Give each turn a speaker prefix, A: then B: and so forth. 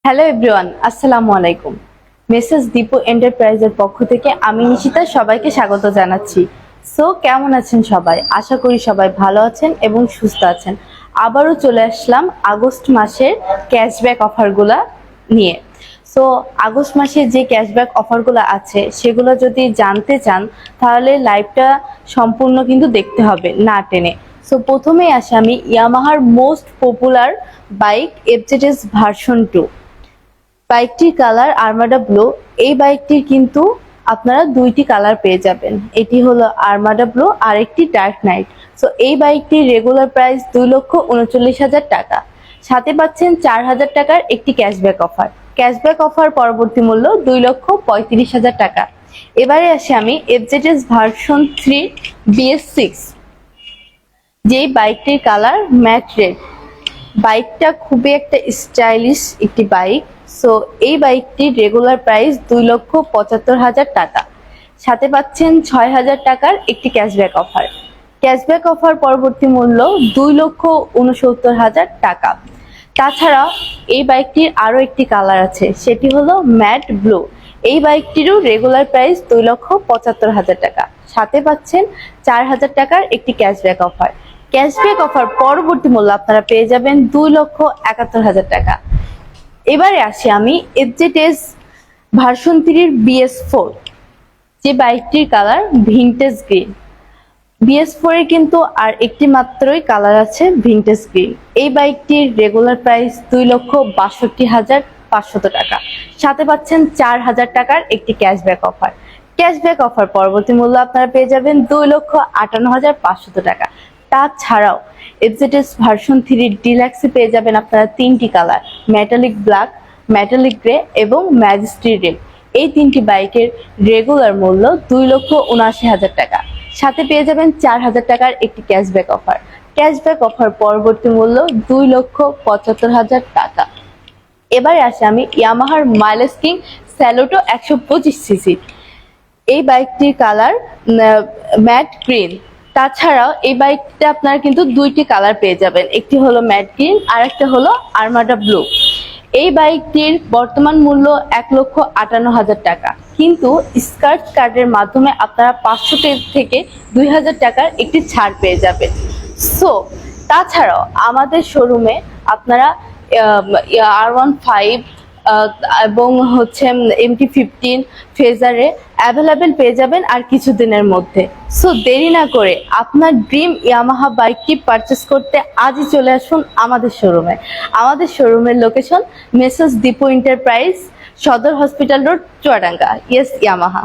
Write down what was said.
A: Hello everyone, আসসালামু আলাইকুম। Message Dipu এন্টারপ্রাইজের পক্ষ থেকে আমি নিশিতা সবাইকে স্বাগত জানাচ্ছি। সো কেমন আছেন সবাই? আশা করি সবাই ভালো আছেন এবং সুস্থ আছেন। আবারও চলে আসলাম আগস্ট মাসের ক্যাশব্যাক অফারগুলা নিয়ে। সো আগস্ট মাসে যে ক্যাশব্যাক অফারগুলো আছে সেগুলো যদি জানতে চান তাহলে লাইভটা সম্পূর্ণ কিন্তু দেখতে হবে না টেনে। সো প্রথমেই আসি আমি ইয়ামাহার most popular bike FZS version 2। বাইকটির কালার আর্মাডা ব্লু। এই বাইকটির কিন্তু আপনারা দুইটি কালার পেয়ে যাবেন, এটি হলো আর্মাডা ব্লু আর একটি ডার্ক নাইট। সো এই বাইকটির রেগুলার প্রাইস 2,39,000 টাকা, সাথে পাচ্ছেন 4,000 টাকার একটি ক্যাশব্যাক অফার। ক্যাশব্যাক অফার পরবর্তী মূল্য 2,35,000 টাকা। এবারে আসি আমি এফজেডএস ভার্সন 3 BS6, যেই বাইকটির কালার ম্যাট রেড। বাইকটা খুবই একটা স্টাইলিশ একটি বাইক। সো এই বাইকটির রেগুলার প্রাইস 2,75,000 টাকা, সাথে পাচ্ছেন 6,000 টাকার একটি ক্যাশব্যাক অফার। ক্যাশব্যাক অফার পরবর্তী মূল্য 2,69,000 টাকা। তাছাড়া এই বাইকটির আরো একটি কালার আছে, সেটি হলো ম্যাট ব্লু। এই বাইকটিরও রেগুলার প্রাইস 2,75,000 টাকা, সাথে পাচ্ছেন 4,000 টাকার একটি ক্যাশব্যাক অফার। ক্যাশব্যাক অফার পরবর্তী মূল্য আপনারা পেয়ে যাবেন 2,71,000 টাকা। এবারে আসি আমি এফজেডএস ভার্সন 3 BS4, যে বাইকটির কালার ভিনটেজ গ্রিন। BS4 এর কিন্তু আর একটি মাত্রই কালার আছে ভিনটেজ গ্রিন। এই বাইকটির রেগুলার প্রাইস 2,62,500 টাকা, সাথে পাচ্ছেন 4,000 টাকার একটি ক্যাশব্যাক অফার। ক্যাশব্যাক অফার পরবর্তী মূল্য আপনারা পেয়ে যাবেন 2,58,500 টাকা। তাছাড়াও এফজেডএস ভার্সন 3 ডিলাক্সে পেয়ে যাবেন আপনারা তিনটি colour, metallic black, metallic grey এবং ম্যাজেস্টি রেড। এই তিনটি বাইকের রেগুলার মূল্য 2,79,000 টাকা, সাথে পেয়ে যাবেন 4,000 টাকার একটি ক্যাশব্যাক অফার। ক্যাশব্যাক অফার পরবর্তী মূল্য 2,75,000 টাকা। এবারে আসি আমি ইয়ামাহার মাইলেজ কিং স্যালুটো 125cc। এই বাইকটির কালার ম্যাট গ্রিন। তাছাড়াও এই বাইকটা আপনারা কিন্তু দুইটি কালার পেয়ে যাবেন, একটি হলো ম্যাট গ্রিন আর একটা হলো আর্মাডা ব্লু। এই বাইকটির বর্তমান মূল্য 1,58,000 টাকা, কিন্তু স্কার্ট কার্ডের মাধ্যমে আপনারা 500 থেকে 2,000 টাকার একটি ছাড় পেয়ে যাবেন। সো তাছাড়াও আমাদের শোরুমে আপনারা R15 এবং হচ্ছে MT-15 ফেজারে অ্যাভেলেবেল পেয়ে যাবেন আর কিছুদিনের মধ্যে। সো দেরি না করে আপনার ড্রিম ইয়ামাহা বাইকটি পারচেস করতে আজই চলে আসুন আমাদের শোরুমে। আমাদের শোরুমের লোকেশন মেসেজ দীপু এন্টারপ্রাইজ, সদর hospital road, Chuadanga. Yes Yamaha.